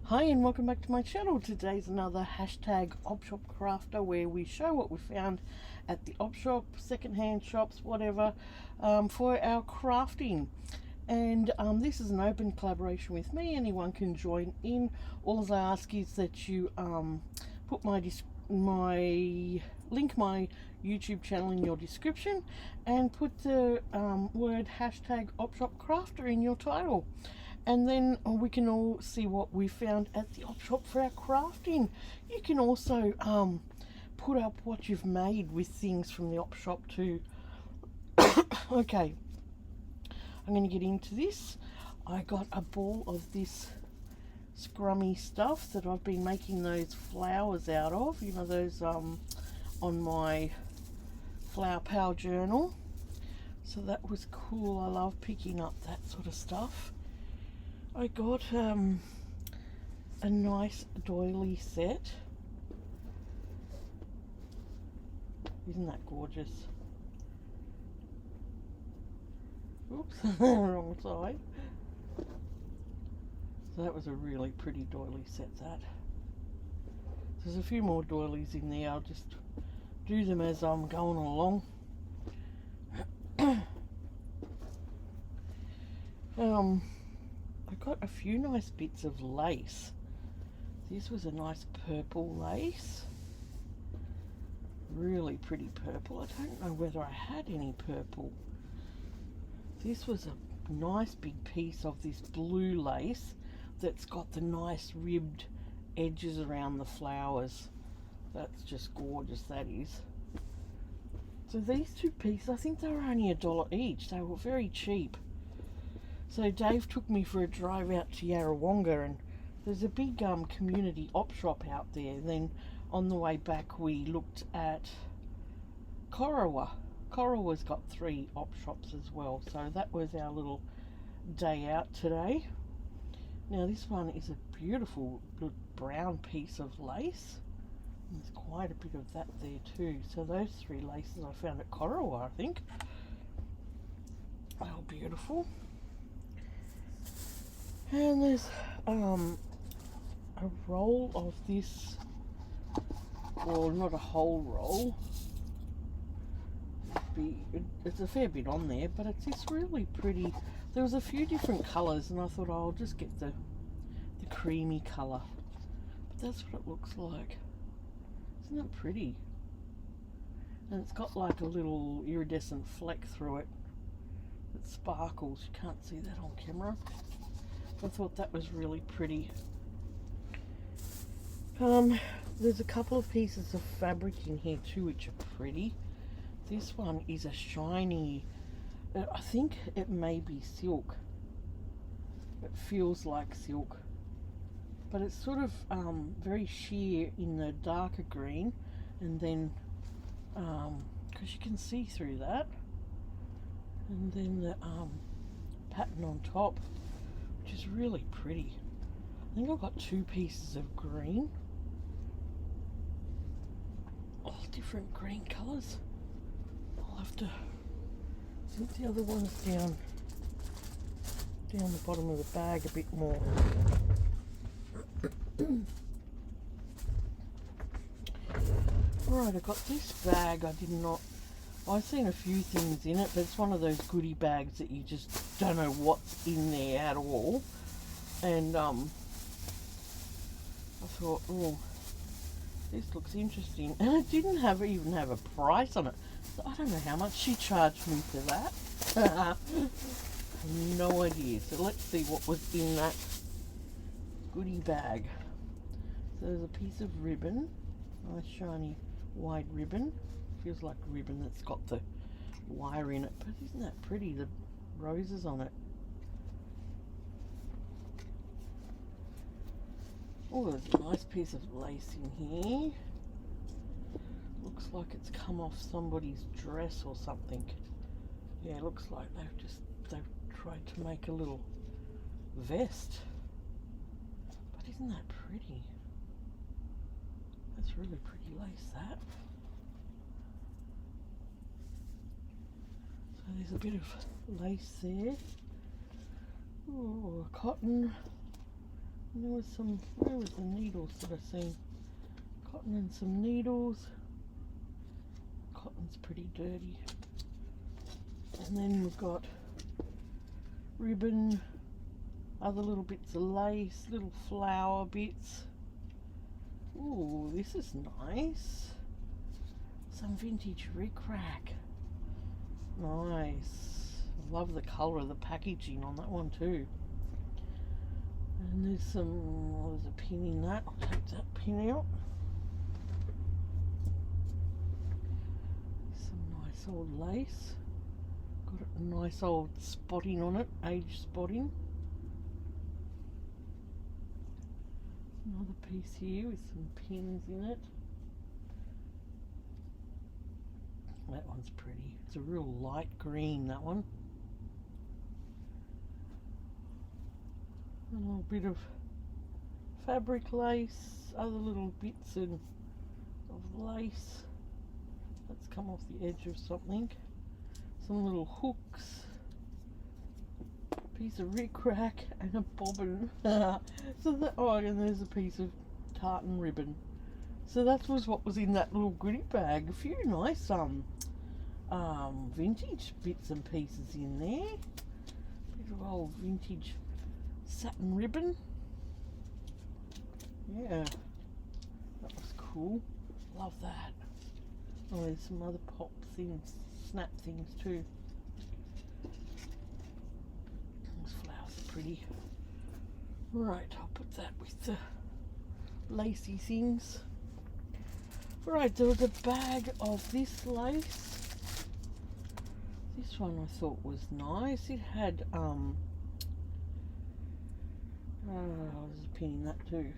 Hi and welcome back to my channel. Today's another hashtag op shop crafter where we show what we found at the op shop, secondhand shops, whatever, for our crafting. And this is an open collaboration with me. Anyone can join in. All I ask is that you put my YouTube channel in your description and put the word hashtag op shop crafter in your title. And then we can all see what we found at the op shop for our crafting. You can also put up what you've made with things from the op shop too. Okay, I'm going to get into this. I got a ball of this scrummy stuff that I've been making those flowers out of. You know, those on my flower power journal. So that was cool. I love picking up that sort of stuff. I got a nice doily set. Isn't that gorgeous? Oops, wrong side. So that was a really pretty doily set, that. There's a few more doilies in there. I'll just do them as I'm going along. I got a few nice bits of lace. This was a nice purple lace. Really pretty purple. I don't know whether I had any purple. This was a nice big piece of this blue lace that's got the nice ribbed edges around the flowers. That's just gorgeous, that is. So these two pieces, I think they were only $1 each. They were very cheap. So Dave took me for a drive out to Yarrawonga, and there's a big community op shop out there. And then on the way back we looked at Corowa. Corowa's got 3 op shops as well, so that was our little day out today. Now this one is a beautiful brown piece of lace. There's quite a bit of that there too. So those 3 laces I found at Corowa, I think. Oh, beautiful. And there's a roll of this, well, not a whole roll. It's a fair bit on there, but it's this really pretty. There was a few different colours, and I thought, oh, I'll just get the creamy colour. But that's what it looks like. Isn't that pretty? And it's got like a little iridescent fleck through it that sparkles. You can't see that on camera. I thought that was really pretty. There's a couple of pieces of fabric in here too which are pretty. This one is a shiny, I think it may be silk. It feels like silk, but it's sort of very sheer in the darker green, and then because you can see through that, and then the pattern on top, which is really pretty. I think I've got 2 pieces of green, all different green colours. I'll have to, I think the other one's down the bottom of the bag a bit more. Right, I got this bag. I've seen a few things in it, but it's one of those goodie bags that you just don't know what's in there at all. And I thought, oh, this looks interesting. And it didn't even have a price on it. So I don't know how much she charged me for that. I have no idea. So let's see what was in that goodie bag. So there's a piece of ribbon, nice shiny wide ribbon. Feels like ribbon that's got the wire in it, but isn't that pretty, the roses on it. Oh, there's a nice piece of lace in here. Looks like it's come off somebody's dress or something. Yeah, it looks like they've tried to make a little vest. But isn't that pretty? That's really pretty lace, that. So there's a bit of lace there. Oh, cotton And there was some, where was the needles that I seen? Cotton and some needles. Cotton's pretty dirty. And then we've got ribbon, other little bits of lace, little flower bits. Ooh, this is nice. Some vintage rickrack. Nice. I love the colour of the packaging on that one too. And there's some, oh, there's a pin in that. I'll take that pin out. Some nice old lace. Got a nice old spotting on it, age spotting. Another piece here with some pins in it. That one's pretty. It's a real light green, that one. A little bit of fabric lace, other little bits of lace that's come off the edge of something. Some little hooks, piece of rickrack and a bobbin. So that, oh, and there's a piece of tartan ribbon. So that was what was in that little goodie bag. A few nice vintage bits and pieces in there. Bit of old vintage satin ribbon. Yeah, that was cool. Love that. Oh, there's some other pop things, snap things too. Those flowers are pretty. Right, I'll put that with the lacy things. Right, there was a bag of this lace. This one I thought was nice. It had there's a pin in that too.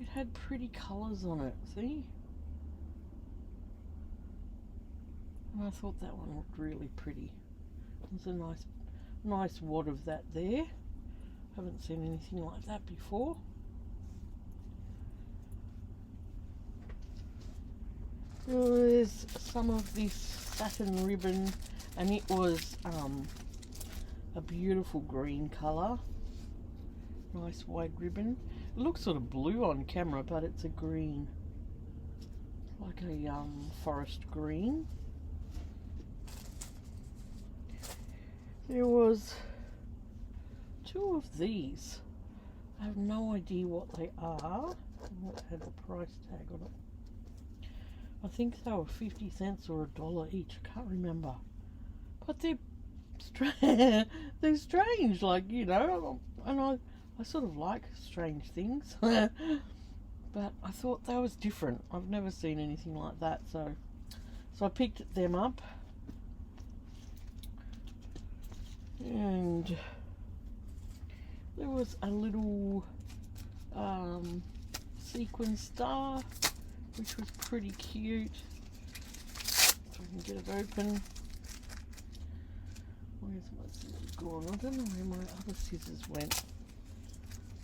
It had pretty colours on it, see? And I thought that one looked really pretty. There's a nice wad of that there. Haven't seen anything like that before. There's some of this satin ribbon, and it was a beautiful green colour. Nice wide ribbon. It looks sort of blue on camera, but it's a green, like a forest green. There was two of these. I have no idea what they are. It had a price tag on it. I think they were 50 cents or $1 each. I can't remember. But they're they're strange, like, you know, and I sort of like strange things. But I thought that was different. I've never seen anything like that, so I picked them up. And there was a little sequin star, which was pretty cute. So I can get it open. Where's my scissors gone? I don't know where my other scissors went.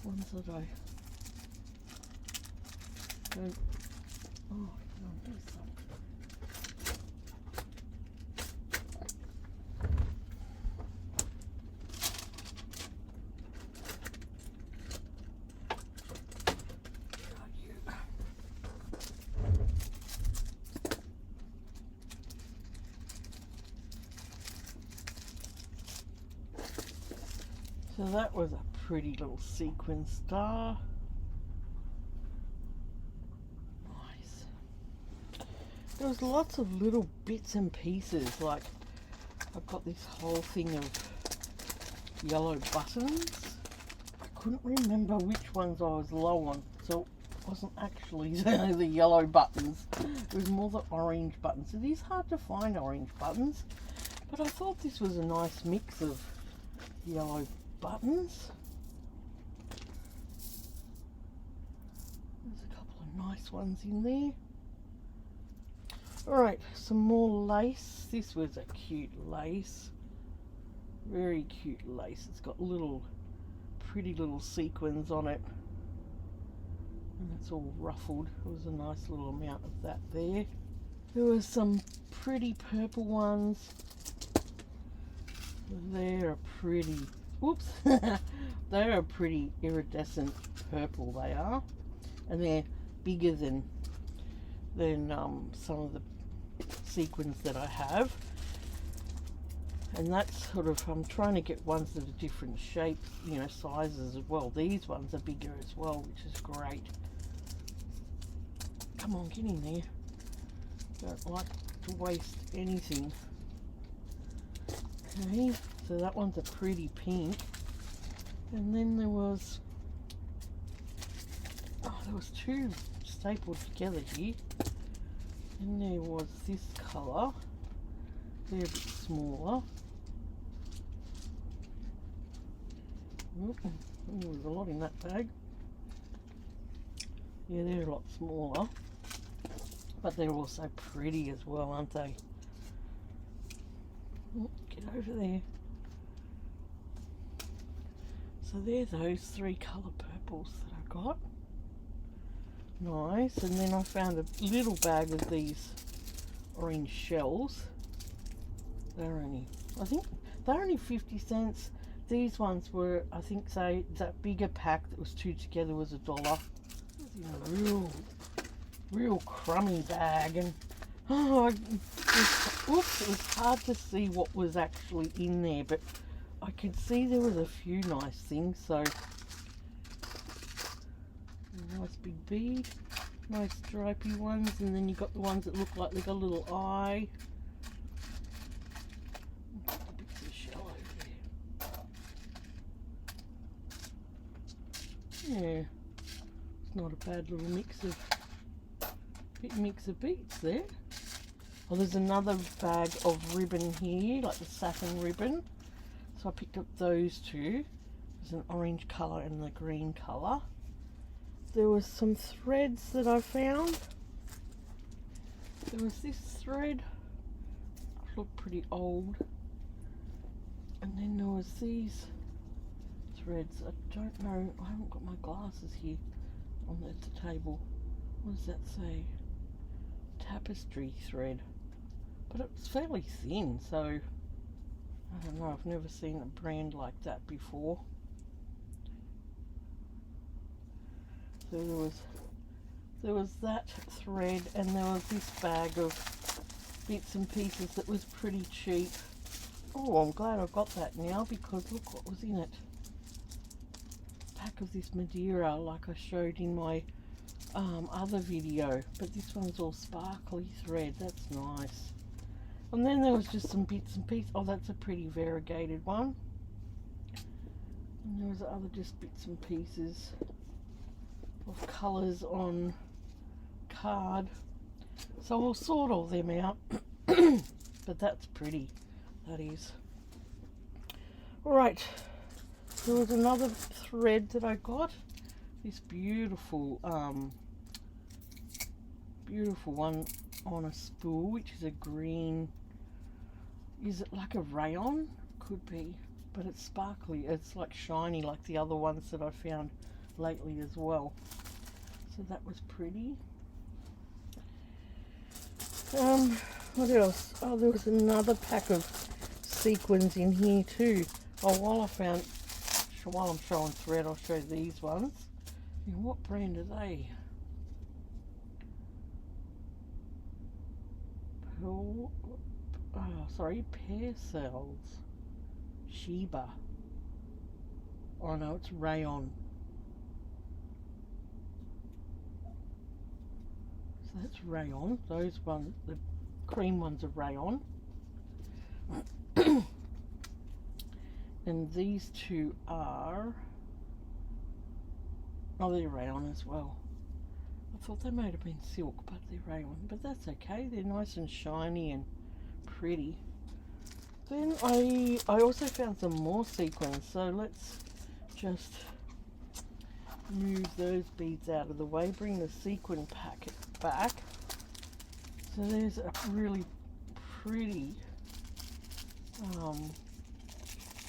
Ones that I don't. Oh, there's some. So that was a pretty little sequin star. Nice. There was lots of little bits and pieces, like I've got this whole thing of yellow buttons. I couldn't remember which ones I was low on, so it wasn't actually the yellow buttons. It was more the orange buttons. It is hard to find orange buttons, but I thought this was a nice mix of yellow buttons. There's a couple of nice ones in there. Alright, some more lace. This was a cute lace. Very cute lace. It's got little, pretty little sequins on it. And it's all ruffled. There was a nice little amount of that there. There were some pretty purple ones. They're pretty. Whoops. they're a pretty iridescent purple, they are, and they're bigger than some of the sequins that I have. And that's sort of, I'm trying to get ones that are different shapes, you know, sizes as well. These ones are bigger as well, which is great. Come on, get in there. Don't like to waste anything. Okay, so that one's a pretty pink. And then there was two stapled together here. And there was this colour. They're a bit smaller. There's a lot in that bag. Yeah, they're a lot smaller. But they're also pretty as well, aren't they? Get over there. So they're those 3 colour purples that I got. Nice. And then I found a little bag of these orange shells. I think they're only 50 cents. These ones were, I think, say that bigger pack that was 2 together was $1. It was in a real crummy bag, and it was hard to see what was actually in there, but I could see there was a few nice things. So a nice big bead, nice stripy ones, and then you got the ones that look like they got a little eye. Yeah, it's not a bad little mix of beads there. Oh, there's another bag of ribbon here, like the satin ribbon. So I picked up those 2. There's an orange colour and the green colour. There was some threads that I found. There was this thread, looked pretty old. And then there was these threads. I don't know, I haven't got my glasses here on the table. What does that say? Tapestry thread. But it's fairly thin, so I don't know, I've never seen a brand like that before. So there was that thread, and there was this bag of bits and pieces that was pretty cheap. Oh, I'm glad I've got that now, because look what was in it. Pack of this Madeira, like I showed in my other video, but this one's all sparkly thread. That's nice. And then there was just some bits and pieces. Oh, that's a pretty variegated one. And there was other just bits and pieces of colours on card. So we'll sort all them out. But that's pretty, that is. Alright, there was another thread that I got. This beautiful one on a spool, which is a green. Is it like a rayon? Could be, but it's sparkly. It's like shiny, like the other ones that I found lately as well. So that was pretty. What else? Oh, there was another pack of sequins in here too. Oh, while I'm showing thread, I'll show these ones. And what brand are they? Pear Cells. Sheba. Oh no, it's rayon. So that's rayon. Those ones, the cream ones are rayon. And these 2 are, oh, they're rayon as well. I thought they might have been silk, but they're rayon. But that's okay. They're nice and shiny and pretty. Then I also found some more sequins. So let's just move those beads out of the way. Bring the sequin packet back. So there's a really pretty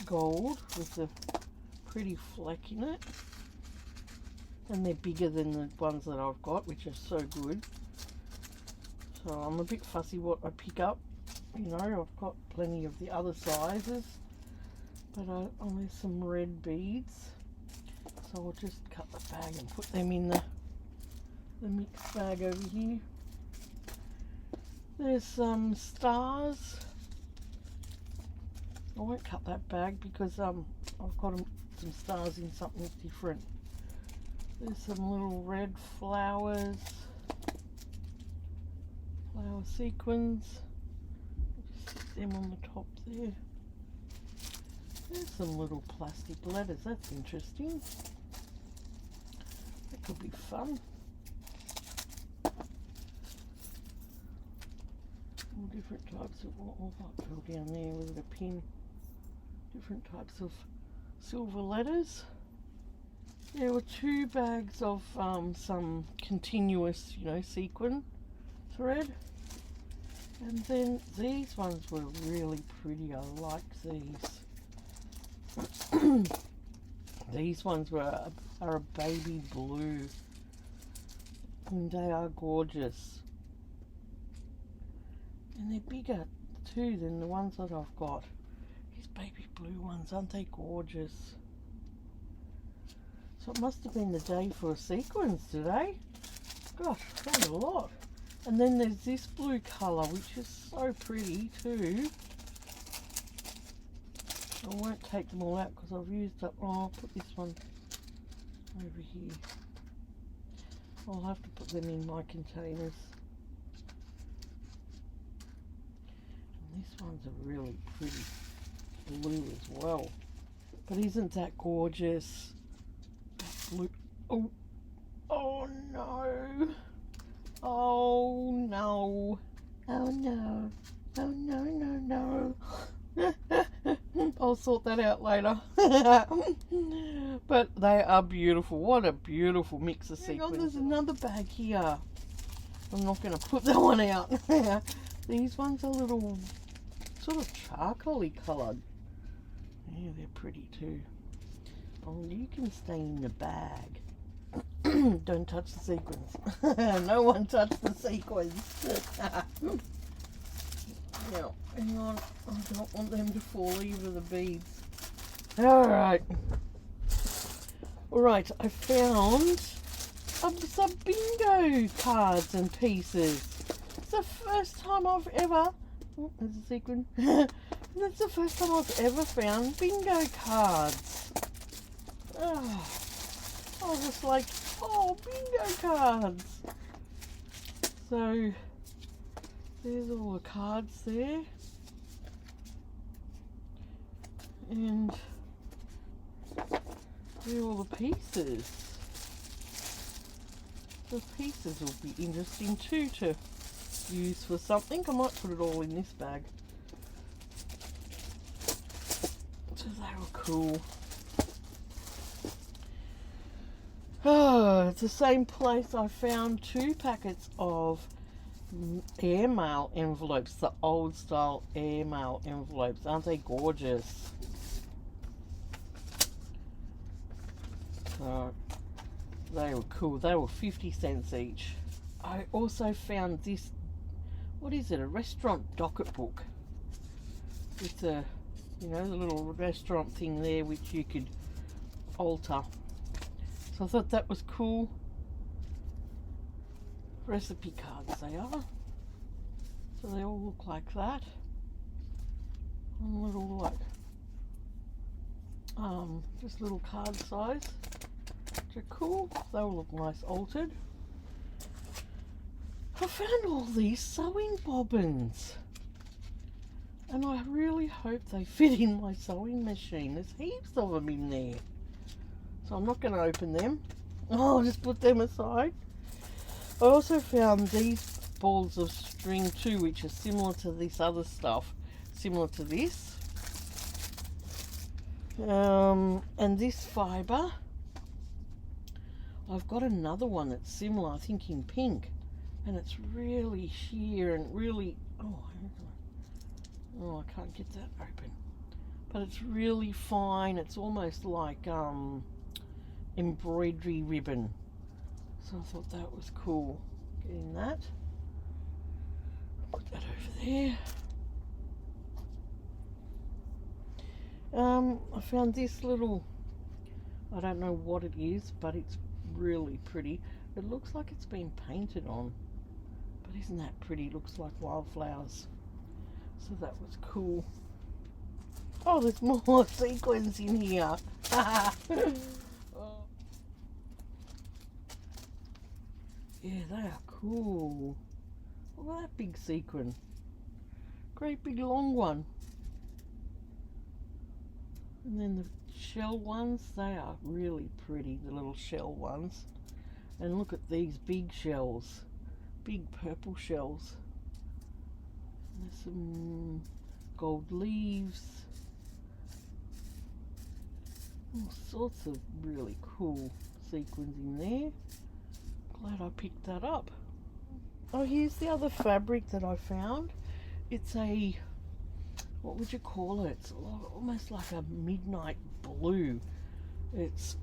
gold with a pretty fleck in it. And they're bigger than the ones that I've got, which are so good. So I'm a bit fussy what I pick up. You know, I've got plenty of the other sizes. But there's some red beads. So I'll just cut the bag and put them in the mixed bag over here. There's some stars. I won't cut that bag because I've got some stars in something different. There's some little red flowers, flower sequins. Just stick them on the top there. There's some little plastic letters. That's interesting. That could be fun. All different types of, oh, that fell down there with a pin. Different types of silver letters. There were 2 bags of some continuous, sequin thread. And then these ones were really pretty. I like these. These ones are a baby blue. And they are gorgeous. And they're bigger too than the ones that I've got. These baby blue ones, aren't they gorgeous? So it must have been the day for sequins today. Gosh, I found a lot. And then there's this blue colour, which is so pretty too. I won't take them all out because I've used up. Oh, I'll put this one over here. I'll have to put them in my containers. And this one's a really pretty blue as well. But isn't that gorgeous? That blue. Oh, oh no. Oh no. Oh no. Oh no, no, no. I'll sort that out later. But they are beautiful. What a beautiful mix of sequins. Oh, there's another bag here. I'm not going to put that one out. These ones are little sort of charcoaly coloured. Yeah, they're pretty too. Oh, you can stay in the bag. Don't touch the sequins. No one touch the sequins. Now, hang on. I don't want them to fall either, the beads. Alright. Alright, I found some bingo cards and pieces. It's the first time I've ever... Oh, there's a sequin. That's the first time I've ever found bingo cards. Oh, I was just like, oh, bingo cards. So, there's all the cards there. And there are all the pieces. The pieces will be interesting too to use for something. I might put it all in this bag. So they were cool. Oh, it's the same place I found 2 packets of airmail envelopes, the old style airmail envelopes. Aren't they gorgeous? So they were cool. They were 50 cents each. I also found this, what is it, a restaurant docket book with the, you know, the little restaurant thing there which you could alter. So I thought that was cool. Recipe cards they are. So they all look like that. One little like just little card size. Which are cool. They all look nice altered. I found all these sewing bobbins. And I really hope they fit in my sewing machine. There's heaps of them in there. So I'm not going to open them. I'll just put them aside. I also found these balls of string too, which are similar to this other stuff. Similar to this. And this fibre. I've got another one that's similar, I think in pink. And it's really sheer and really... Oh, I can't get that open. But it's really fine. It's almost like embroidery ribbon. So I thought that was cool. Getting that. Put that over there. I found this little I don't know what it is, but it's really pretty. It looks like it's been painted on, but isn't that pretty? It looks like wildflowers. So that was cool. Oh, there's more sequins in here. Oh. Yeah, they are cool. Look at that big sequin. Great big long one. And then the shell ones, they are really pretty, the little shell ones. And look at these big shells, big purple shells. There's some gold leaves. All sorts of really cool sequins in there. Glad I picked that up. Oh, here's the other fabric that I found. It's a, what would you call it? It's almost like a midnight blue. It's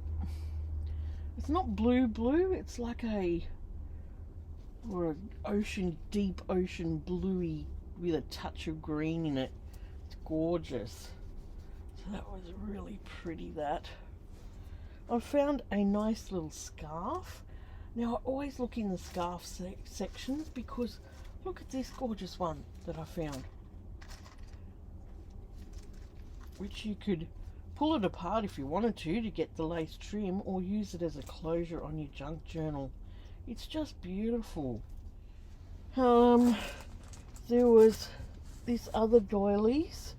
not blue, it's like a, or an ocean, deep ocean bluey with a touch of green in it. It's gorgeous. So that was really pretty, that. I found a nice little scarf. Now I always look in the scarf sections because look at this gorgeous one that I found, which you could pull it apart if you wanted to get the lace trim, or use it as a closure on your junk journal. It's just beautiful. There was this other doilies,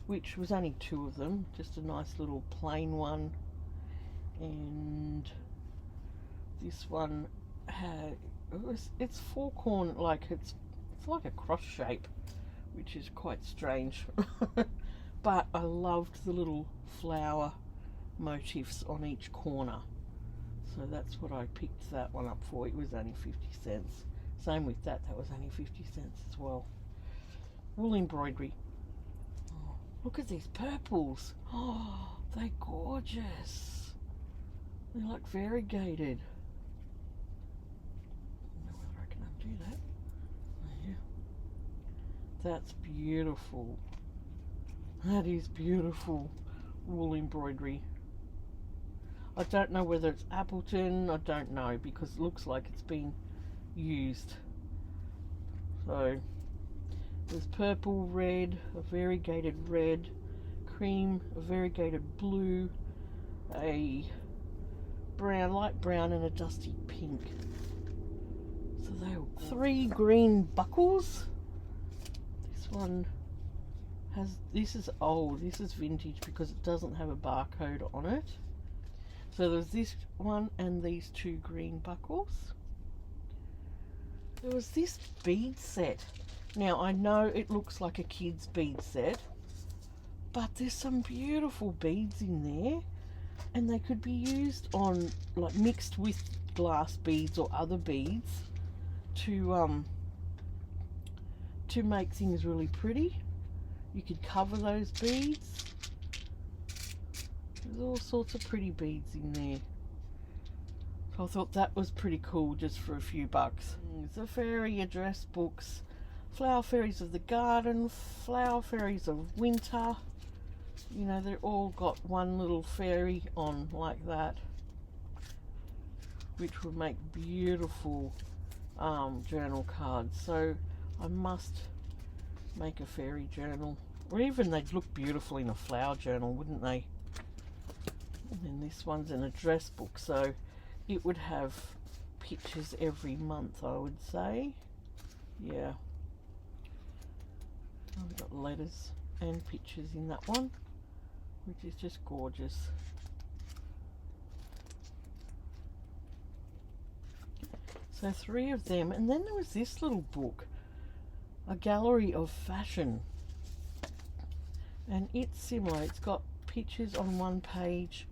which was only 2 of them, just a nice little plain one, and this one had, it's 4 corner, like it's like a cross shape, which is quite strange. But I loved the little flower motifs on each corner, so that's what I picked that one up for. It was only 50 cents. Same with that, that was only 50 cents as well. Wool embroidery. Oh, look at these purples. Oh, they're gorgeous. They're like variegated. I don't know whether I can undo that. Oh, yeah. That's beautiful. That is beautiful wool embroidery. I don't know whether it's Appleton, I don't know, because it looks like it's been used. So there's purple, red, a variegated red, cream, a variegated blue, a brown, light brown, and a dusty pink. So they were 3 green buckles. This one has, this is old, this is vintage because it doesn't have a barcode on it. So there's this one and these 2 green buckles. There was this bead set. Now I know it looks like a kid's bead set, but there's some beautiful beads in there, and they could be used on, like, mixed with glass beads or other beads to make things really pretty. You could cover those beads. There's all sorts of pretty beads in there. So I thought that was pretty cool just for a few bucks. The fairy address books. Flower fairies of the garden, flower fairies of winter. You know, they're all got one little fairy on like that, which would make beautiful journal cards. So I must make a fairy journal, or even they'd look beautiful in a flower journal, wouldn't they? And then this one's an address book, so it would have pictures every month, I would say. Yeah, I've got letters and pictures in that one, which is just gorgeous. So 3 of them, and then there was this little book, A Gallery of Fashion, and it's similar. It's got pictures on one page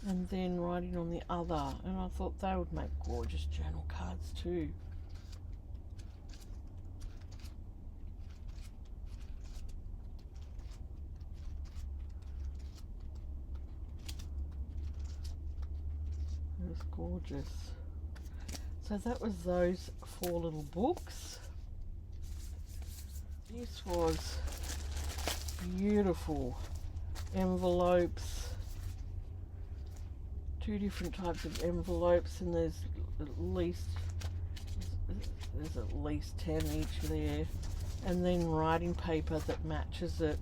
and then writing on the other, and I thought they would make gorgeous journal cards too. It was gorgeous. So that was those 4 little books. This was beautiful envelopes, 2 different types of envelopes, and there's at least 10 each there, and then writing paper that matches it.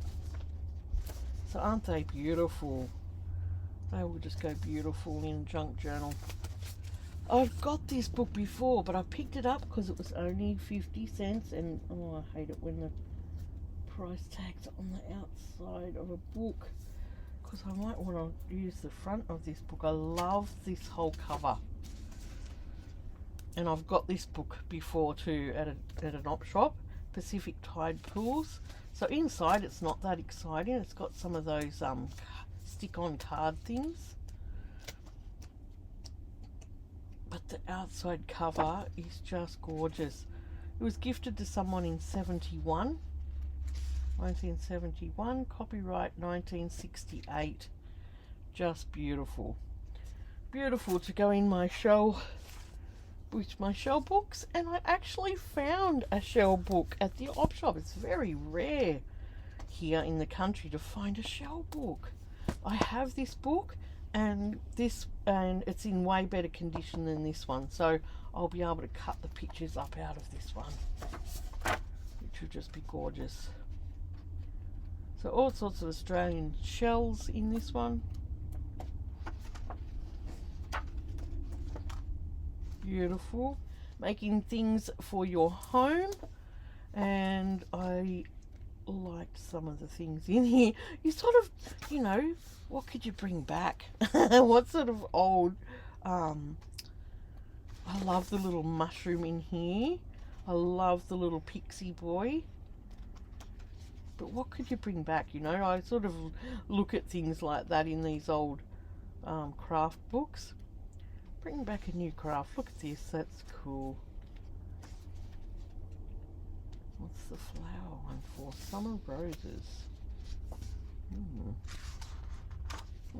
So aren't they beautiful? They will just go beautiful in a junk journal. I've got this book before, but I picked it up because it was only 50 cents, and oh, I hate it when the price tags are on the outside of a book, because I might want to use the front of this book. I love this whole cover. And I've got this book before too at an op shop, Pacific Tide Pools. So inside it's not that exciting. It's got some of those stick-on card things. But the outside cover is just gorgeous. It was gifted to someone in 1971, copyright 1968. Just beautiful. Beautiful to go in my shell, with my shell books. And I actually found a shell book at the op shop. It's very rare here in the country to find a shell book. I have this book, and it's in way better condition than this one, so I'll be able to cut the pictures up out of this one, which will just be gorgeous. So all sorts of Australian shells in this one. Beautiful. Making things for your home. And I liked some of the things in here. You sort of, you know, what could you bring back? What sort of old, I love the little mushroom in here. I love the little pixie boy. But what could you bring back? You know, I sort of look at things like that in these old craft books. Bring back a new craft. Look at this. That's cool. What's the flower one for? Summer roses.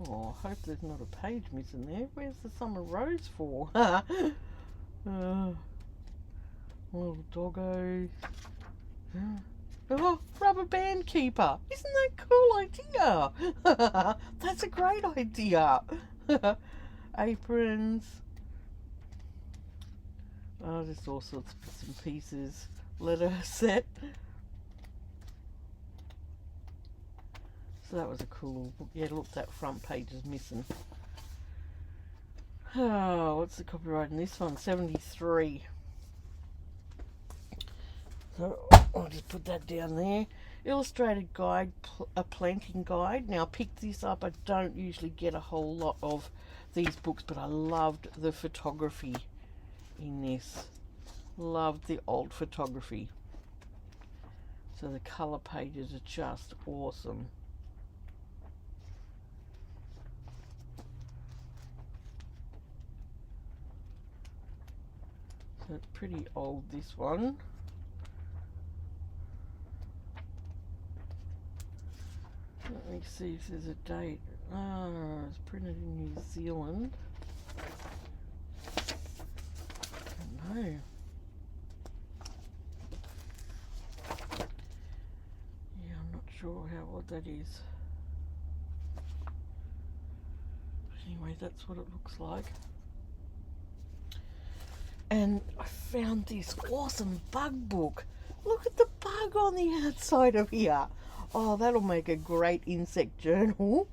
Oh, I hope there's not a page missing there. Where's the summer rose for? Little doggo. Oh, rubber band keeper. Isn't that a cool idea? That's a great idea. Aprons. Oh, just all sorts of bits and pieces. Letter set. So that was a cool book. Yeah, look, that front page is missing. Oh, what's the copyright in this one? 73. So I'll just put that down there. Illustrated guide, a planting guide. Now I picked this up. I don't usually get a whole lot of these books, but I loved the photography in this. Loved the old photography. So the colour pages are just awesome. So it's pretty old, this one. Let me see if there's a date. Oh, it's printed in New Zealand. I don't know. Yeah, I'm not sure how old that is. Anyway, that's what it looks like. And I found this awesome bug book. Look at the bug on the outside of here. Oh, that'll make a great insect journal.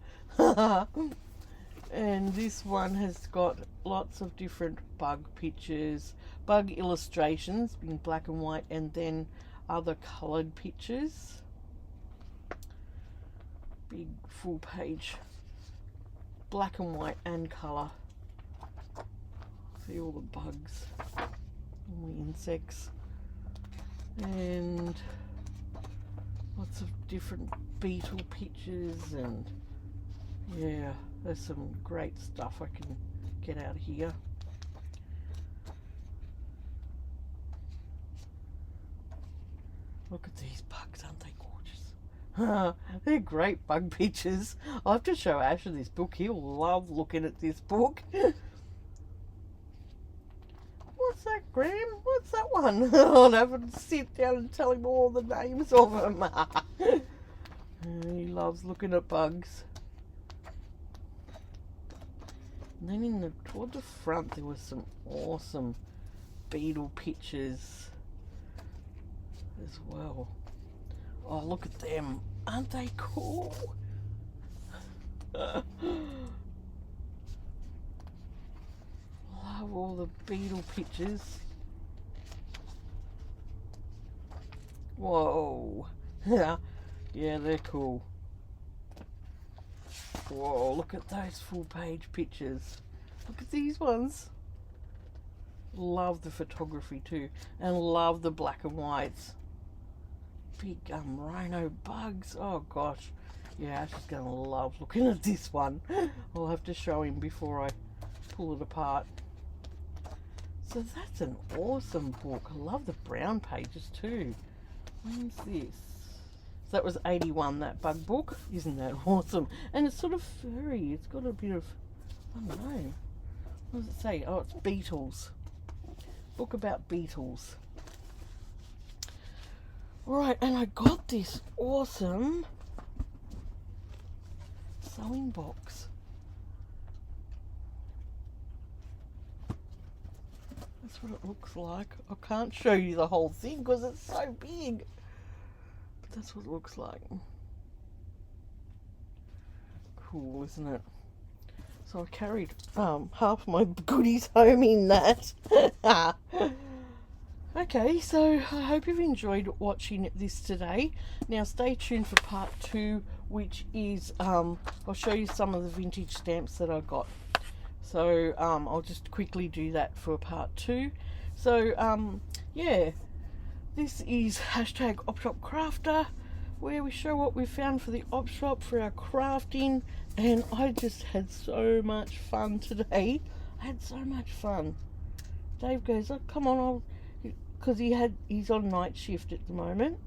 And this one has got lots of different bug pictures, bug illustrations in black and white, and then other coloured pictures. Big full page, black and white and colour. See all the bugs, all the insects, and lots of different beetle pictures, and yeah, there's some great stuff I can get out of here. Look at these bugs, aren't they gorgeous? They're great bug pictures. I'll have to show Asher this book. He'll love looking at this book. What's that, Graham? What's that one? I'll have to sit down and tell him all the names of them. He loves looking at bugs. And then toward the front there was some awesome beetle pictures as well. Oh, look at them. Aren't they cool? Love all the beetle pictures. Whoa. Yeah, they're cool. Whoa, look at those full page pictures. Look at these ones. Love the photography too, and love the black and whites. Big rhino bugs. Oh gosh, yeah, Ash is gonna love looking at this one. I'll have to show him before I pull it apart. So that's an awesome book. I love the brown pages too. When's this? So that was 81, that bug book. Isn't that awesome? And it's sort of furry. It's got a bit of, I don't know. What does it say? Oh, it's beetles. Book about beetles. Right, and I got this awesome sewing box. That's what it looks like. I can't show you the whole thing because it's so big. But that's what it looks like. Cool, isn't it? So I carried half my goodies home in that. Okay, so I hope you've enjoyed watching this today. Now stay tuned for part 2, which is I'll show you some of the vintage stamps that I got. So I'll just quickly do that for part 2. So yeah, this is #OpShopCrafter, where we show what we found for the op shop for our crafting, and I just had so much fun today. I had so much fun. Dave goes, oh come on, because he's on night shift at the moment,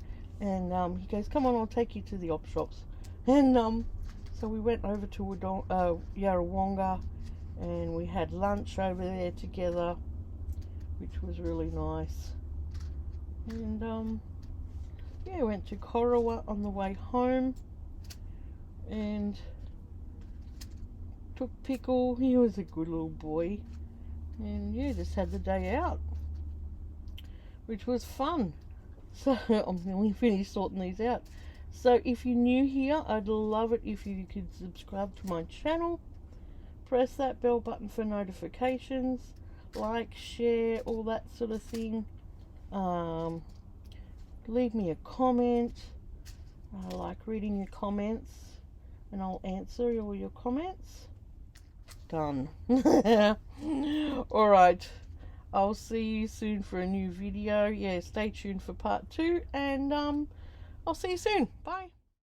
and he goes, come on, I'll take you to the op shops. And so we went over to Yarrawonga, and we had lunch over there together, which was really nice. And yeah, went to Corowa on the way home, and took Pickle. He was a good little boy, and yeah, just had the day out, which was fun. So I'm nearly finished sorting these out. So if you're new here, I'd love it if you could subscribe to my channel, press that bell button for notifications, like, share, all that sort of thing. Leave me a comment. I like reading your comments, and I'll answer all your comments. Done. Alright, I'll see you soon for a new video. Yeah, stay tuned for part 2, and I'll see you soon. Bye.